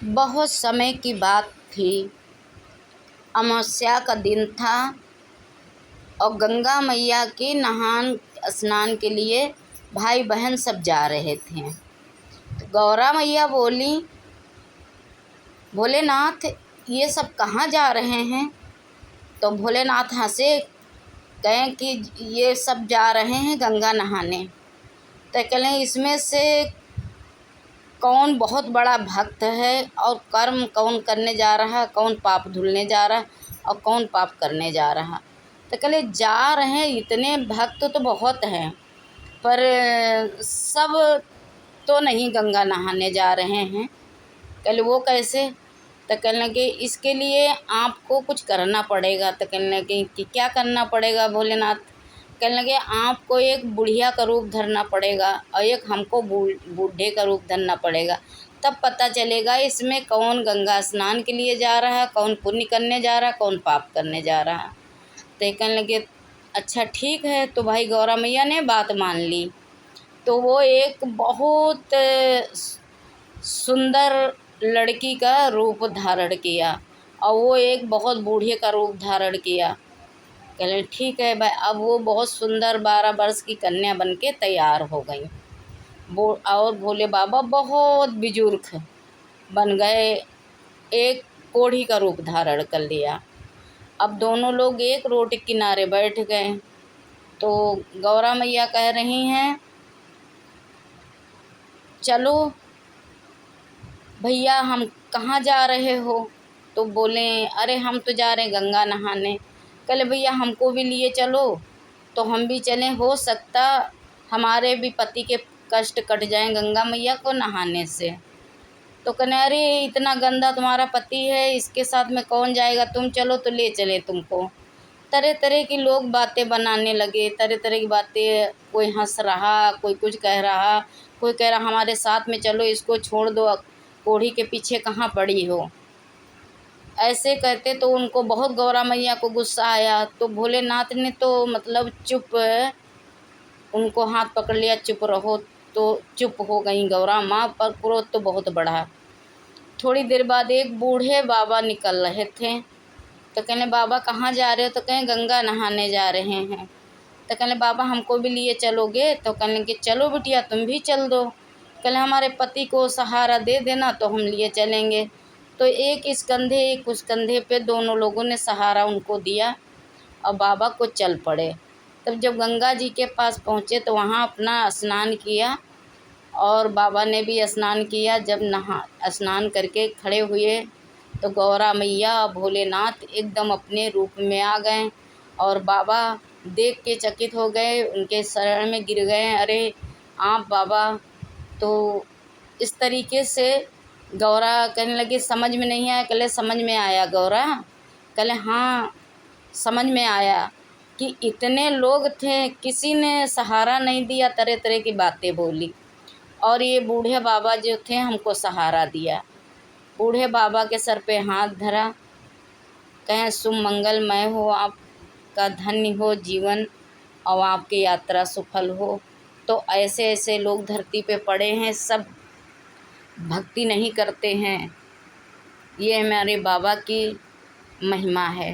बहुत समय की बात थी। अमावस्या का दिन था और गंगा मैया के नहान स्नान के लिए भाई बहन सब जा रहे थे। तो गौरा मैया बोली, भोलेनाथ ये सब कहाँ जा रहे हैं? तो भोलेनाथ हंसे, कहें कि ये सब जा रहे हैं गंगा नहाने। तो कहें इसमें से कौन बहुत बड़ा भक्त है और कर्म कौन करने जा रहा, कौन पाप धुलने जा रहा और कौन पाप करने जा रहा। तो कहले जा रहे हैं, इतने भक्त तो बहुत हैं पर सब तो नहीं गंगा नहाने जा रहे हैं। कहले वो कैसे? तो कहने लगे इसके लिए आपको कुछ करना पड़ेगा। तो कहने लगे कि क्या करना पड़ेगा भोलेनाथ? कहने लगे आपको एक बुढ़िया का रूप धरना पड़ेगा और एक हमको बूढ़े का रूप धरना पड़ेगा, तब पता चलेगा इसमें कौन गंगा स्नान के लिए जा रहा, कौन पुण्य करने जा रहा, कौन पाप करने जा रहा। तो कहने लगे अच्छा ठीक है। तो भाई गौरा मैया ने बात मान ली। तो वो एक बहुत सुंदर लड़की का रूप धारण किया और वो एक बहुत बूढ़े का रूप धारण किया। कहले ठीक है भाई। अब वो बहुत सुंदर 12 वर्ष की कन्या बन के तैयार हो गई। वो और भोले बाबा बहुत बुजुर्ग बन गए, एक कोढ़ी का रूप धारण कर लिया। अब दोनों लोग एक रोड के किनारे बैठ गए। तो गौरा मैया कह रही हैं, चलो भैया हम कहाँ जा रहे हो? तो बोले अरे हम तो जा रहे हैं गंगा नहाने। कहले भैया हमको भी लिए चलो तो हम भी चलें, हो सकता हमारे भी पति के कष्ट कट जाएं गंगा मैया को नहाने से। तो कहने अरे इतना गंदा तुम्हारा पति है, इसके साथ में कौन जाएगा, तुम चलो तो ले चले तुमको। तरह तरह की लोग बातें बनाने लगे, तरह तरह की बातें, कोई हंस रहा, कोई कुछ कह रहा, कोई कह रहा हमारे साथ में चलो, इसको छोड़ दो, कोढ़ी के पीछे कहाँ पड़ी हो। ऐसे कहते तो उनको बहुत गौरा मैया को गुस्सा आया। तो भोलेनाथ ने तो मतलब चुप, उनको हाथ पकड़ लिया, चुप रहो। तो चुप हो गई गौरा माँ, पर क्रोध तो बहुत बढ़ा। थोड़ी देर बाद एक बूढ़े बाबा निकल रहे थे। तो कहने बाबा कहाँ जा रहे हो? तो कहें गंगा नहाने जा रहे हैं। तो कहने बाबा हमको भी लिए चलोगे? तो कहने कि चलो बिटिया तुम भी चल दो। कहले हमारे पति को सहारा दे देना तो हम लिए चलेंगे। तो एक इस कंधे एक उस कंधे पे दोनों लोगों ने सहारा उनको दिया और बाबा को चल पड़े। तब जब गंगा जी के पास पहुँचे तो वहाँ अपना स्नान किया और बाबा ने भी स्नान किया। जब स्नान करके खड़े हुए तो गौरा मैया भोलेनाथ एकदम अपने रूप में आ गए और बाबा देख के चकित हो गए, उनके शरण में गिर गए। अरे आप बाबा! तो इस तरीके से गौरा कहने लगी समझ में नहीं आया? कहले समझ में आया गौरा। कहले हाँ समझ में आया कि इतने लोग थे, किसी ने सहारा नहीं दिया, तरह तरह की बातें बोली और ये बूढ़े बाबा जो थे हमको सहारा दिया। बूढ़े बाबा के सर पे हाथ धरा, कहें शुभ मंगलमय हो, आपका धन्य हो जीवन और आपकी यात्रा सफल हो। तो ऐसे ऐसे लोग धरती पे पड़े हैं, सब भक्ति नहीं करते हैं। ये हमारे बाबा की महिमा है।